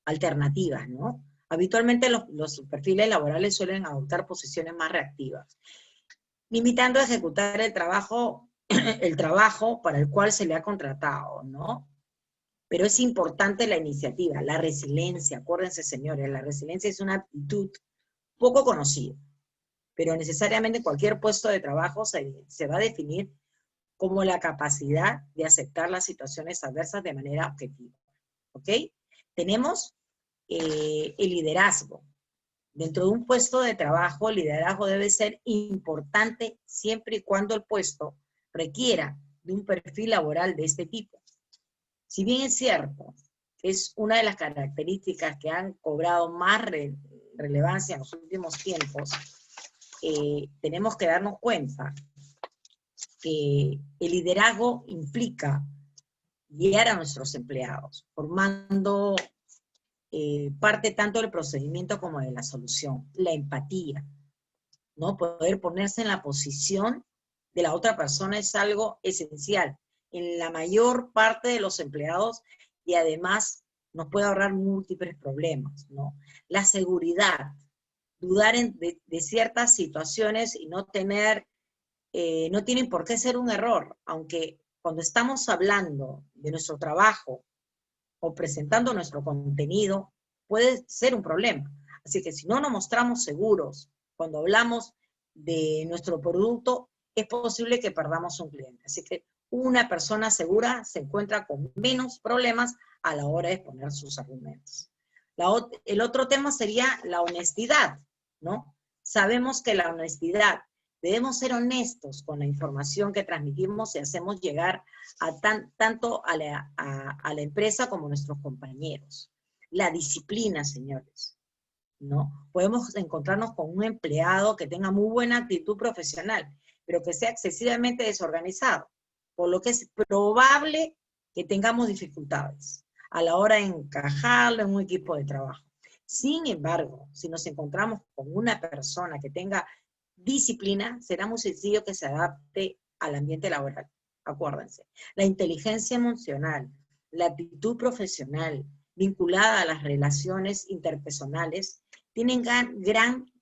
alternativas, ¿no? Habitualmente los perfiles laborales suelen adoptar posiciones más reactivas, limitando a ejecutar el trabajo para el cual se le ha contratado, ¿no? Pero es importante la iniciativa, la resiliencia. Acuérdense, señores, la resiliencia es una actitud poco conocida, pero necesariamente cualquier puesto de trabajo se va a definir como la capacidad de aceptar las situaciones adversas de manera objetiva. ¿Ok? Tenemos el liderazgo. Dentro de un puesto de trabajo, el liderazgo debe ser importante siempre y cuando el puesto requiera de un perfil laboral de este tipo. Si bien es cierto, es una de las características que han cobrado más relevancia en los últimos tiempos, tenemos que darnos cuenta que el liderazgo implica guiar a nuestros empleados, formando parte tanto del procedimiento como de la solución, la empatía, ¿no? Poder ponerse en la posición de la otra persona es algo esencial en la mayor parte de los empleados y además nos puede ahorrar múltiples problemas, ¿no? La seguridad, dudar de ciertas situaciones y no tener, no tienen por qué ser un error, aunque cuando estamos hablando de nuestro trabajo o presentando nuestro contenido, puede ser un problema. Así que si no nos mostramos seguros cuando hablamos de nuestro producto, es posible que perdamos un cliente. Así que una persona segura se encuentra con menos problemas a la hora de exponer sus argumentos. El otro tema sería la honestidad, ¿no? Sabemos que la honestidad, debemos ser honestos con la información que transmitimos y hacemos llegar tanto a la empresa como a nuestros compañeros. La disciplina, señores, ¿no? Podemos encontrarnos con un empleado que tenga muy buena actitud profesional, pero que sea excesivamente desorganizado, por lo que es probable que tengamos dificultades a la hora de encajarlo en un equipo de trabajo. Sin embargo, si nos encontramos con una persona que tenga disciplina, será muy sencillo que se adapte al ambiente laboral. Acuérdense, la inteligencia emocional, la actitud profesional vinculada a las relaciones interpersonales tienen gran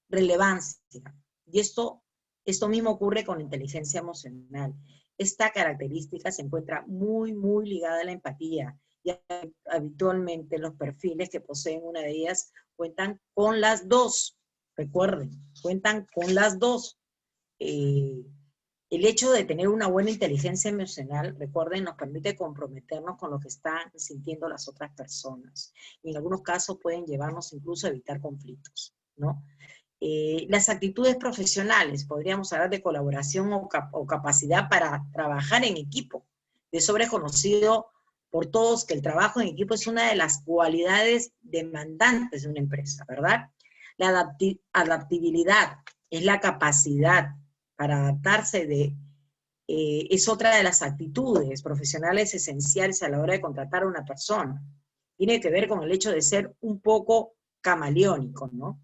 relevancia. Y esto mismo ocurre con la inteligencia emocional. Esta característica se encuentra muy ligada a la empatía, y habitualmente los perfiles que poseen una de ellas cuentan con las dos. Recuerden, cuentan con las dos. El hecho de tener una buena inteligencia emocional, recuerden, nos permite comprometernos con lo que están sintiendo las otras personas. Y en algunos casos pueden llevarnos incluso a evitar conflictos, ¿no? Las actitudes profesionales, podríamos hablar de colaboración o capacidad para trabajar en equipo. De sobre conocido por todos que el trabajo en equipo es una de las cualidades demandantes de una empresa, ¿verdad? La adaptabilidad es la capacidad para adaptarse es otra de las actitudes profesionales esenciales a la hora de contratar a una persona. Tiene que ver con el hecho de ser un poco camaleónico, ¿no?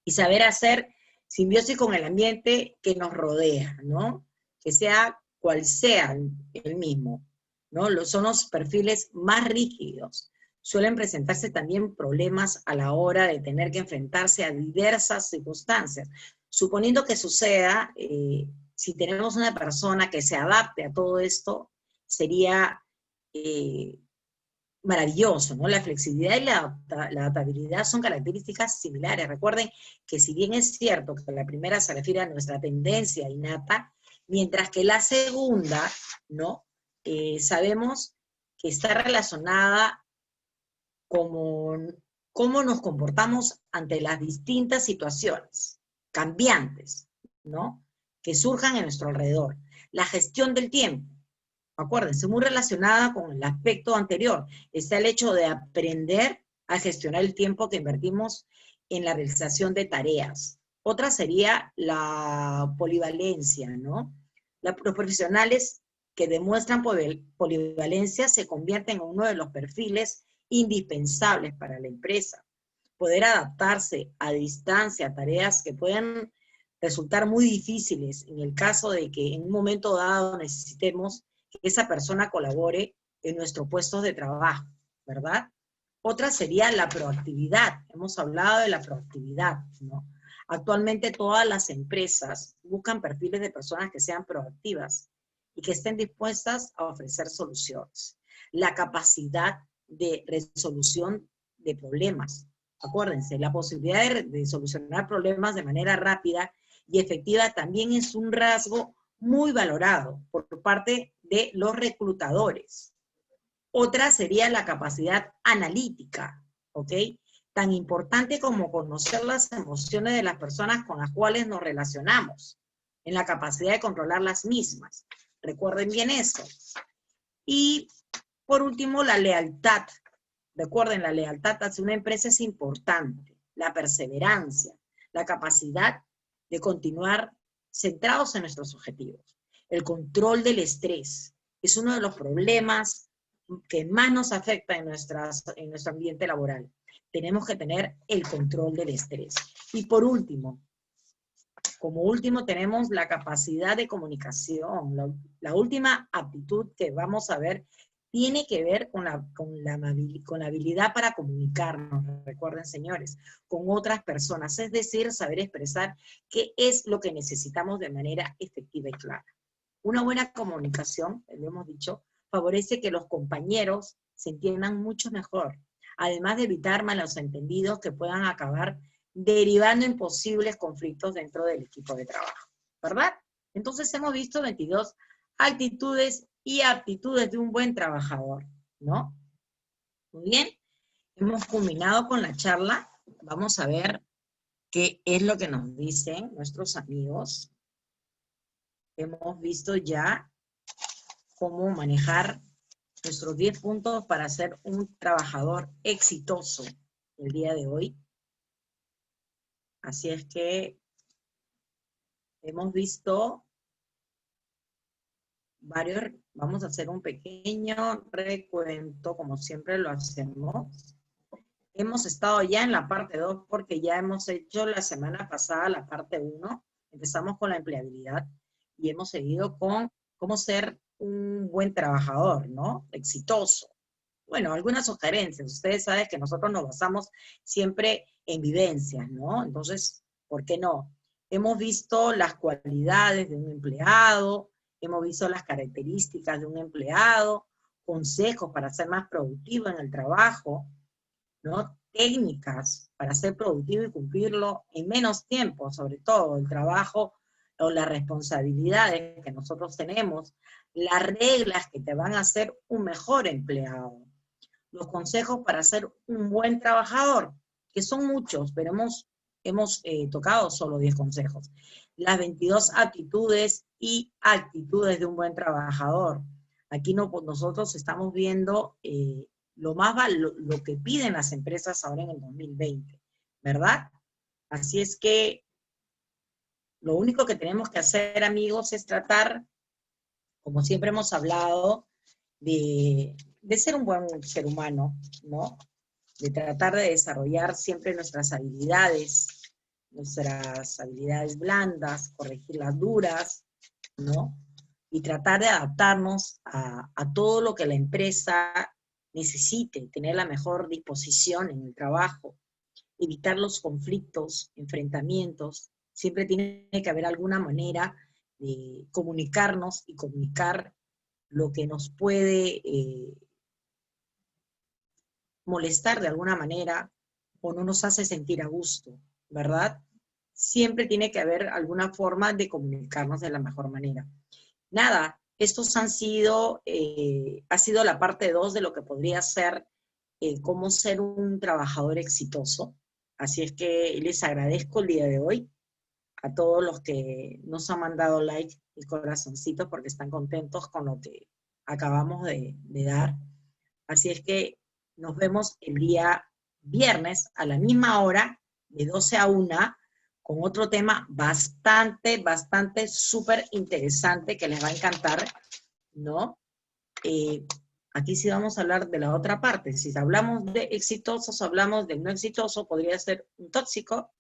Y saber hacer simbiosis con el ambiente que nos rodea, ¿no? Que sea cual sea el mismo, ¿no? Son los perfiles más rígidos. Suelen presentarse también problemas a la hora de tener que enfrentarse a diversas circunstancias. Suponiendo que suceda, si tenemos una persona que se adapte a todo esto, sería maravilloso, ¿no? La flexibilidad y la adaptabilidad son características similares. Recuerden que si bien es cierto que la primera se refiere a nuestra tendencia innata, mientras que la segunda, ¿no? Sabemos que está relacionada con cómo nos comportamos ante las distintas situaciones cambiantes, ¿no? Que surjan en nuestro alrededor. La gestión del tiempo. Acuérdense, muy relacionada con el aspecto anterior, está el hecho de aprender a gestionar el tiempo que invertimos en la realización de tareas. Otra sería la polivalencia, ¿no? Los profesionales que demuestran polivalencia se convierten en uno de los perfiles indispensables para la empresa. Poder adaptarse a distancia a tareas que pueden resultar muy difíciles en el caso de que en un momento dado necesitemos que esa persona colabore en nuestros puestos de trabajo, ¿verdad? Otra sería la proactividad. Hemos hablado de la proactividad, ¿no? Actualmente todas las empresas buscan perfiles de personas que sean proactivas y que estén dispuestas a ofrecer soluciones. La capacidad de resolución de problemas. Acuérdense, la posibilidad de solucionar problemas de manera rápida y efectiva también es un rasgo muy valorado por parte de los reclutadores. Otra sería la capacidad analítica, ¿ok? Tan importante como conocer las emociones de las personas con las cuales nos relacionamos, en la capacidad de controlar las mismas. Recuerden bien eso. Y por último, la lealtad. Recuerden, la lealtad hacia una empresa es importante. La perseverancia, la capacidad de continuar centrados en nuestros objetivos. El control del estrés es uno de los problemas que más nos afecta en nuestro ambiente laboral. Tenemos que tener el control del estrés. Y por último, como último tenemos la capacidad de comunicación. La última aptitud que vamos a ver tiene que ver con la habilidad para comunicarnos, recuerden señores, con otras personas, es decir, saber expresar qué es lo que necesitamos de manera efectiva y clara. Una buena comunicación, lo hemos dicho, favorece que los compañeros se entiendan mucho mejor, además de evitar malos entendidos que puedan acabar derivando en posibles conflictos dentro del equipo de trabajo, ¿verdad? Entonces hemos visto 22 actitudes y aptitudes de un buen trabajador, ¿no? Muy bien, hemos culminado con la charla. Vamos a ver qué es lo que nos dicen nuestros amigos. Hemos visto ya cómo manejar nuestros 10 puntos para ser un trabajador exitoso el día de hoy. Así es que hemos visto varios, vamos a hacer un pequeño recuento, como siempre lo hacemos. Hemos estado ya en la parte 2 porque ya hemos hecho la semana pasada la parte 1. Empezamos con la empleabilidad y hemos seguido con cómo ser un buen trabajador, ¿no? Exitoso. Bueno, algunas sugerencias. Ustedes saben que nosotros nos basamos siempre en vivencias, ¿no? Entonces, ¿por qué no? Hemos visto las cualidades de un empleado, hemos visto las características de un empleado, consejos para ser más productivo en el trabajo, ¿no? Técnicas para ser productivo y cumplirlo en menos tiempo, sobre todo el trabajo o las responsabilidades que nosotros tenemos, las reglas que te van a hacer un mejor empleado, los consejos para ser un buen trabajador, que son muchos, pero hemos tocado solo 10 consejos. Las 22 actitudes y actitudes de un buen trabajador. Aquí no, pues nosotros estamos viendo lo que piden las empresas ahora en el 2020, ¿verdad? Así es que lo único que tenemos que hacer, amigos, es tratar, como siempre hemos hablado, de ser un buen ser humano, ¿no? De tratar de desarrollar siempre nuestras habilidades blandas, corregir las duras, ¿no? Y tratar de adaptarnos a todo lo que la empresa necesite, tener la mejor disposición en el trabajo, evitar los conflictos, enfrentamientos. Siempre tiene que haber alguna manera de comunicarnos y comunicar lo que nos puede molestar de alguna manera o no nos hace sentir a gusto, ¿verdad? Siempre tiene que haber alguna forma de comunicarnos de la mejor manera. Nada, estos ha sido la parte 2 de lo que podría ser cómo ser un trabajador exitoso. Así es que les agradezco el día de hoy a todos los que nos han mandado like y corazoncitos porque están contentos con lo que acabamos de dar. Así es que nos vemos el día viernes a la misma hora, de 12 a 1, con otro tema bastante súper interesante que les va a encantar, ¿no? Aquí sí vamos a hablar de la otra parte. Si hablamos de exitosos, hablamos del no exitoso, podría ser un tóxico.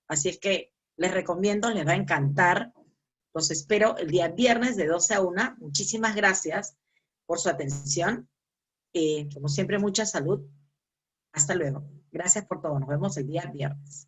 Así es que les recomiendo, les va a encantar. Los espero el día viernes de 12 a 1. Muchísimas gracias por su atención. Como siempre, mucha salud. Hasta luego. Gracias por todo. Nos vemos el día viernes.